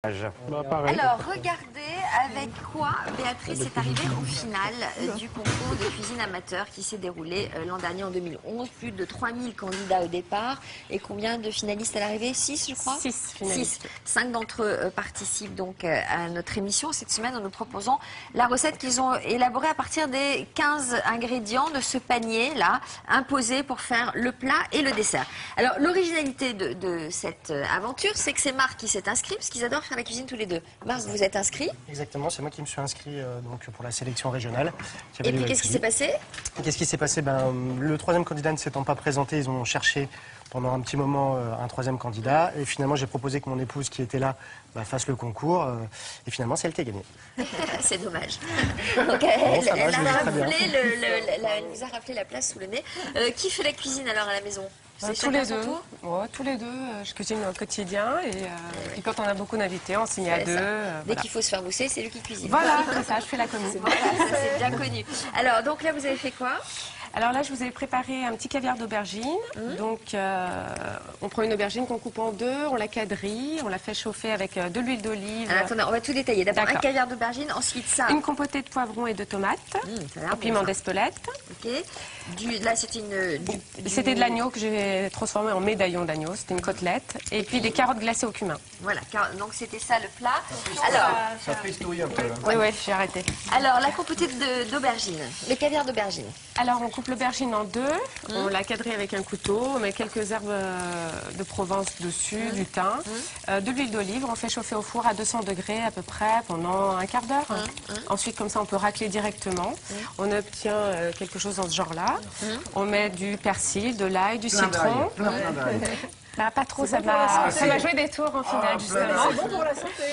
Pareil. Alors, regardez avec quoi Béatrice est arrivée au final du concours de cuisine amateur qui s'est déroulé l'an dernier en 2011. Plus de 3000 candidats au départ. Et combien de finalistes à l'arrivée? 6, je crois? 6 finalistes. 5 d'entre eux participent donc à notre émission. Cette semaine, nous proposons la recette qu'ils ont élaborée à partir des 15 ingrédients de ce panier-là, imposé pour faire le plat et le dessert. Alors, l'originalité de cette aventure, c'est que c'est Marc qui s'est inscrit, parce qu'ils adorent faire la cuisine tous les deux. Marc, vous êtes inscrit? Exactement, c'est moi qui me suis inscrit donc, pour la sélection régionale. Et puis, qu'est-ce qui s'est passé? Qu'est-ce qui s'est passé? Le troisième candidat ne s'étant pas présenté, ils ont cherché pendant un petit moment un troisième candidat. Et finalement, j'ai proposé que mon épouse qui était là fasse le concours. Et finalement, c'est elle qui a gagné. C'est dommage. Donc, elle nous a rappelé la place sous le nez. Qui fait la cuisine alors à la maison? Tous les deux. Ouais, tous les deux. Je cuisine au quotidien et puis quand on a beaucoup d'invités, on signe à deux. Dès Voilà. qu'il faut se faire bousser, c'est lui qui cuisine. Voilà, c'est ça, je fais la commis. Voilà, ça c'est bien connu. Alors, donc là, vous avez fait quoi? Alors là, je vous ai préparé un petit caviar d'aubergine. Donc, on prend une aubergine qu'on coupe en deux, on la quadrille, on la fait chauffer avec de l'huile d'olive. Alors, attendez, on va tout détailler. D'abord, un caviar d'aubergine, ensuite ça. Une compotée de poivrons et de tomates, un piment d'Espelette. Ok. Là, c'était C'était de l'agneau que j'ai transformé en médaillon d'agneau. C'était une côtelette. Et puis des carottes glacées au cumin. Voilà, donc c'était ça le plat. Alors, Ça fristouille un peu. Oui, oui, j'ai arrêté. alors la compotée d'aubergine, le caviar d'aubergine. Alors, on coupe l'aubergine en deux, on la quadrille avec un couteau, on met quelques herbes de Provence dessus, du thym, de l'huile d'olive, on fait chauffer au four à 200 degrés à peu près pendant un quart d'heure. Ensuite, comme ça, on peut racler directement. On obtient quelque chose dans ce genre-là. On met du persil, de l'ail, du citron. Pas trop, ça m'a joué des tours en finale, justement. C'est bon pour la santé.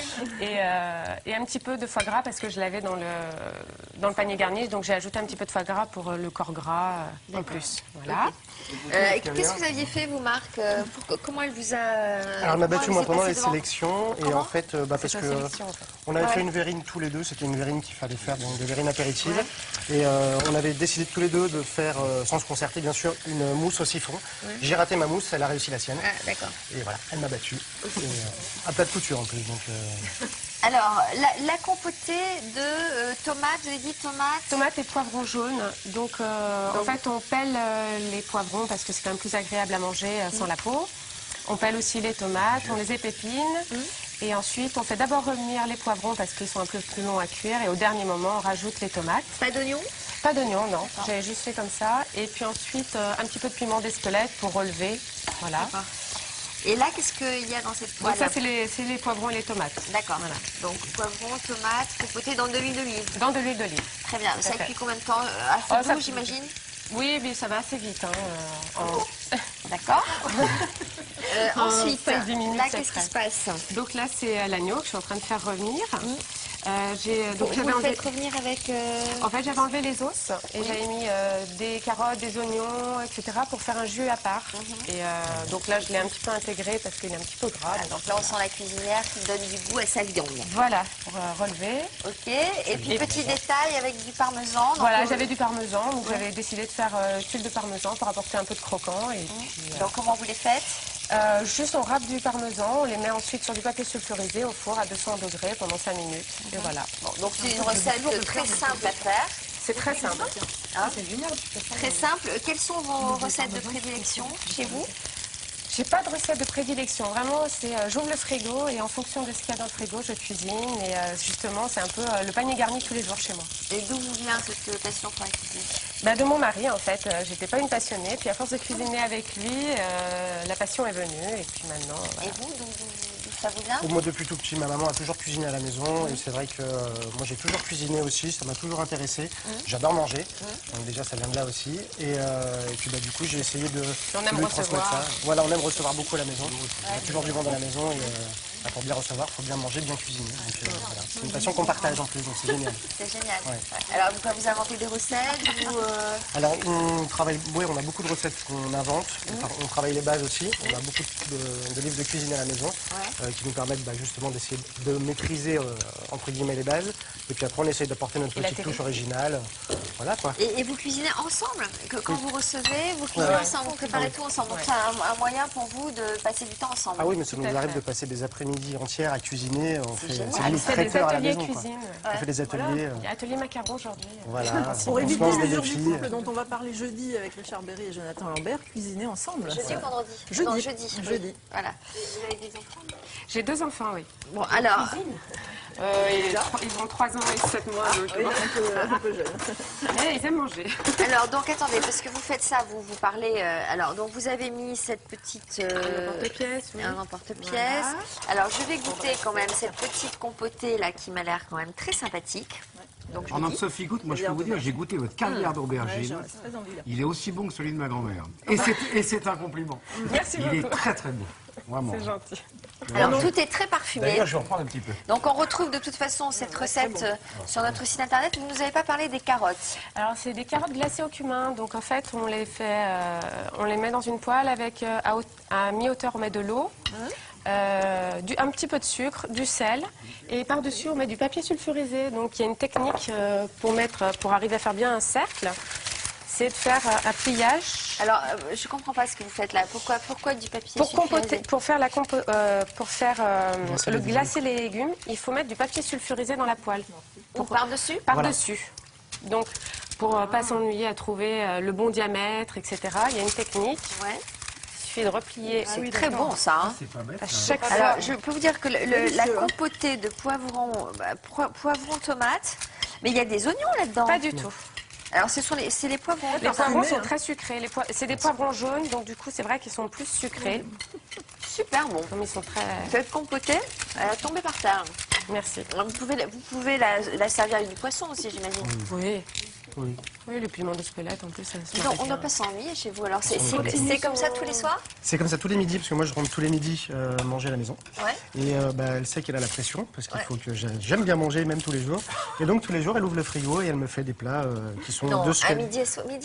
Et un petit peu de foie gras parce que je l'avais dans le panier garni, donc j'ai ajouté un petit peu de foie gras pour le corps gras en plus. Voilà. Qu'est-ce que vous aviez fait, vous, Marc? Comment elle vous a... Alors, on a battu moi pendant les sélections. Et en fait, parce que on avait fait une verrine tous les deux. C'était une verrine qu'il fallait faire, donc de verrine apéritive. Et on avait décidé tous les deux de faire, sans se concerter, bien sûr, une mousse au siphon. J'ai raté ma mousse, elle a réussi la sienne. Ah, d'accord. Et voilà, elle m'a battu. À plat de couture en plus. Donc, Alors, la compotée de tomates, vous avez dit tomates? Tomates et poivrons jaunes. Donc, en fait, on pèle les poivrons parce que c'est quand même plus agréable à manger sans la peau. On pèle aussi les tomates, on les épépine. Et ensuite, on fait d'abord revenir les poivrons parce qu'ils sont un peu plus longs à cuire. Et au dernier moment, on rajoute les tomates. Pas d'oignons? Pas d'oignons, non. J'ai juste fait comme ça. Et puis ensuite, un petit peu de piment d'Espelette pour relever. Voilà. Et là, qu'est-ce qu'il y a dans cette poêle? Donc ça, c'est les poivrons et les tomates. D'accord. Voilà. Donc, poivrons, tomates, compotées dans de l'huile d'olive. Dans de l'huile d'olive. Très bien. Ça fait. cuit combien de temps? À feu doux, j'imagine? Oui, mais ça va assez vite. D'accord. Ensuite, 5-10 minutes, là, c'est qu'est-ce qui prêt. se passe? Donc là, c'est l'agneau que je suis en train de faire revenir. Donc, vous le faites revenir avec... En fait, j'avais enlevé les os et j'avais mis des carottes, des oignons, etc. pour faire un jus à part. Et donc là, je l'ai un petit peu intégré parce qu'il est un petit peu gras. donc là, on sent la cuisinière qui donne du goût à sa viande. Voilà, pour relever. Ok. Et puis, petit détail avec du parmesan. Donc, Voilà, j'avais du parmesan, donc j'avais décidé de faire tuile de parmesan pour apporter un peu de croquant. Et puis, donc, comment vous les faites? juste on râpe du parmesan, on les met ensuite sur du papier sulfurisé au four à 200 degrés pendant 5 minutes. Et voilà. Bon, donc c'est une recette très simple à faire. C'est très simple. C'est génial. Très simple. Quelles sont vos recettes de prédilection chez vous? J'ai pas de recette de prédilection. Vraiment, c'est j'ouvre le frigo et en fonction de ce qu'il y a dans le frigo, je cuisine. Et justement, c'est un peu le panier garni tous les jours chez moi. Et d'où vous vient cette passion pour la cuisine? De mon mari, en fait. J'étais pas une passionnée. Puis à force de cuisiner avec lui, la passion est venue. Et puis maintenant, voilà. Et vous, d'où ça vous vient? moi, depuis tout petit, ma maman a toujours cuisiné à la maison. Et c'est vrai que moi, j'ai toujours cuisiné aussi. Ça m'a toujours intéressé. J'adore manger. Donc déjà, ça vient de là aussi. Et puis, du coup, j'ai essayé de aime lui recevoir. transmettre ça. Voilà, on aime recevoir beaucoup à la maison. On a toujours du monde à la maison. Et pour bien recevoir, il faut bien manger, bien cuisiner. Donc, voilà. C'est une passion qu'on partage en plus. Donc c'est génial. C'est génial. Alors, vous inventez des recettes ou, Alors, on a beaucoup de recettes qu'on invente. On travaille les bases aussi. On a beaucoup de livres de cuisine à la maison qui nous permettent justement d'essayer de maîtriser, entre guillemets, les bases. Et puis après, on essaye d'apporter notre petite touche originale. Voilà, quoi. Et vous cuisinez ensemble? Quand vous recevez, vous cuisinez ensemble, vous préparez tout ensemble. Donc, c'est un moyen pour vous de passer du temps ensemble. Ah oui, mais ça nous arrive de passer des après-midi après-midi entières à cuisiner. On fait, génial. c'est On limite fait des traiteur à la ateliers maison, quoi. cuisine. On fait des ateliers. Il y a atelier macaron aujourd'hui. Voilà. Pour On se éviter lance des l'usure du défis. couple dont on va parler jeudi avec Richard Berry et Jonathan Lambert, cuisiner ensemble. Jeudi ou vendredi? Jeudi. Non, jeudi. Jeudi. Voilà. J'ai 2 enfants, oui. Bon, alors, Ils ont 3 ans et 7 mois. Donc, Oui, un peu jeune. ils aiment manger. alors, donc attendez, parce que vous faites ça, vous parlez. Alors, donc vous avez mis cette petite. Porte-pièce, oui. Un emporte-pièce. Alors, je vais goûter quand même cette petite compotée là qui m'a l'air quand même très sympathique. Donc, je Pendant vous que dis. Sophie goûte, moi je peux vous dire, j'ai goûté votre caviar d'aubergine. C'est très envie là. Il est aussi bon que celui de ma grand-mère. Et c'est un compliment. Merci Il est beaucoup. très très bon. Vraiment. C'est gentil. Alors, tout est très parfumé. D'ailleurs, je vais en reprendre un petit peu. Donc, on retrouve de toute façon cette recette sur notre site internet. Vous ne nous avez pas parlé des carottes. Alors, c'est des carottes glacées au cumin. Donc, en fait, on les met dans une poêle avec, à mi-hauteur, on met de l'eau, un petit peu de sucre, du sel. Et par-dessus, on met du papier sulfurisé. Donc, il y a une technique pour arriver à faire bien un cercle. C'est de faire un pliage. Alors, je comprends pas ce que vous faites là. Pourquoi du papier Pour sulfurisé? Glacer les légumes, il faut mettre du papier sulfurisé dans la poêle. Pour par-dessus? Par-dessus. Donc, pour pas s'ennuyer à trouver le bon diamètre, etc., il y a une technique. Ouais. Il suffit de replier. C'est très bon ça. Hein. C'est pas bête. À ça. chaque fois. Alors, je peux vous dire que la compotée de poivron tomate, mais il y a des oignons là-dedans. Pas du tout. Alors, c'est les poivrons. Les poivrons sont hein. très sucrés. C'est des poivrons jaunes, donc du coup, c'est vrai qu'ils sont plus sucrés. Super bon. Comme ils sont très... Cette compotée, elle a tombé par terre. Merci. Alors, vous pouvez la servir avec du poisson aussi, j'imagine. Oui. Oui. Oui, le piment d'Espelette, en plus, ça se Non, marie on ne bien. doit pas s'ennuyer chez vous. Alors, c'est comme ça tous les soirs? C'est comme ça tous les midis, parce que moi je rentre tous les midis manger à la maison. Ouais. Et elle sait qu'elle a la pression, parce qu'il faut que j'aime bien manger, même tous les jours. Et donc tous les jours, elle ouvre le frigo et elle me fait des plats qui sont Non, de ce à qu'elle... midi et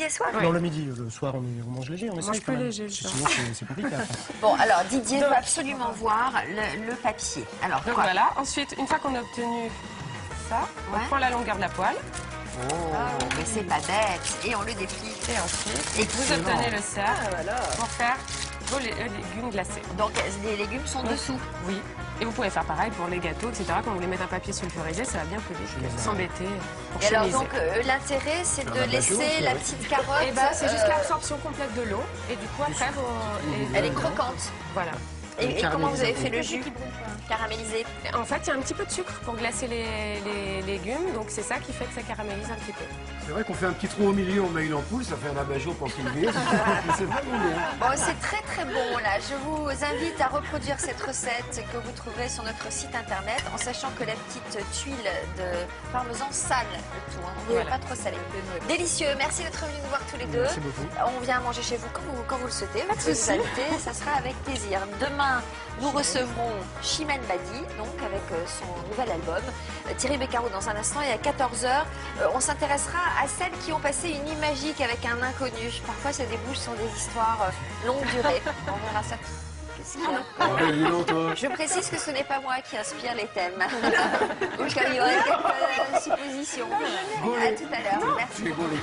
soir. Ouais. Non, le midi, le soir, on mange léger, on essaye mange quand plus même. léger le soir. Sinon, c'est compliqué après. Bon, alors Didier veut absolument voir le papier. Alors, Donc quoi? voilà. Ensuite, une fois qu'on a obtenu ça, Ouais. on prend la longueur de la poêle. Oh, mais c'est pas bête. Et on le déplie. Et ensuite, Et vous obtenez le cercle Voilà. pour faire vos légumes glacés. Donc, les légumes sont dessous. Oui. Et vous pouvez faire pareil pour les gâteaux, etc. Quand vous voulez mettre un papier sulfurisé, ça va bien plus vite que s'embêter pour Et alors, chemiser. donc, l'intérêt, c'est de la laisser bâche, la oui. petite carotte. Et c'est juste l'absorption complète de l'eau. Et du coup, après, Elle est croquante. Voilà. Et comment vous avez fait le jus caramélisé? En fait, il y a un petit peu de sucre pour glacer les légumes. Donc, c'est ça qui fait que ça caramélise un petit peu. C'est vrai qu'on fait un petit trou au milieu, on met une ampoule, ça fait un abat-jour pour qu'il vire. C'est vraiment bien. Bon, c'est très très bon là. Je vous invite à reproduire cette recette que vous trouverez sur notre site internet en sachant que la petite tuile de parmesan sale le tout. Hein. On ne veut Voilà. pas trop salé. Délicieux. Merci d'être venus nous voir tous les deux. Merci beaucoup. On vient manger chez vous quand vous le souhaitez. Vous pouvez nous inviter, ça sera avec plaisir. Demain, nous recevrons Chimène Badi, donc avec son nouvel album. Thierry Beccaro dans un instant et à 14h, on s'intéressera à celles qui ont passé une nuit magique avec un inconnu. Parfois, ça débouche sur des histoires longue durée. On verra ça. Qu'est-ce qu'il y a? Ouais, dis donc, toi. Je précise que ce n'est pas moi qui inspire les thèmes. Donc, il y aurait quelques suppositions. À tout à l'heure. Merci. C'est gaulé.